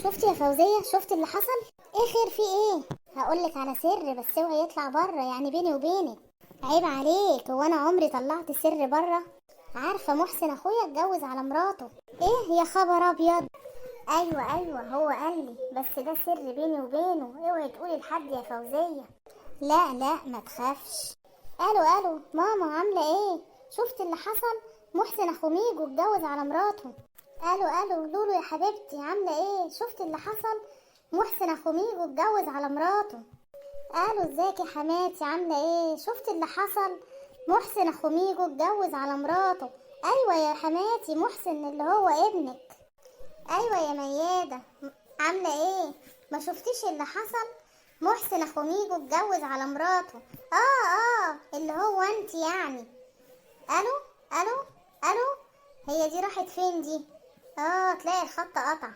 شفتي يا فوزية؟ شفتي اللي حصل؟ ايه خير؟ في ايه؟ هقولك على سر بس اوعي يطلع بره، يعني بيني وبينك. عيب عليك، هو انا عمري طلعت سر بره؟ عارفة محسن اخويا اتجوز على مراته. ايه يا خبر ابيض؟ ايوه هو قال لي، بس ده سر بيني وبينه، اوعي تقولي لحد يا فوزية. لا ما تخافش. الو ماما، عاملة ايه؟ شفت اللي حصل؟ محسن اخو ميجو اتجوز على مراته. الو لولو يا حبيبتي، عامله ايه؟ شفت اللي حصل؟ محسن اخو ميجو اتجوز على مراته. الو ازيك يا حماتي، عامله ايه؟ شفت اللي حصل؟ محسن اخو ميجو اتجوز على مراته. ايوه يا حماتي، محسن اللي هو ابنك. ايوه يا مياده. عامله ايه؟ ما شفتيش اللي حصل؟ محسن اخو ميجو اتجوز على مراته. اللي هو انت يعني. الو. هي دي راحت فين دي؟ تلاقي الخط قطع.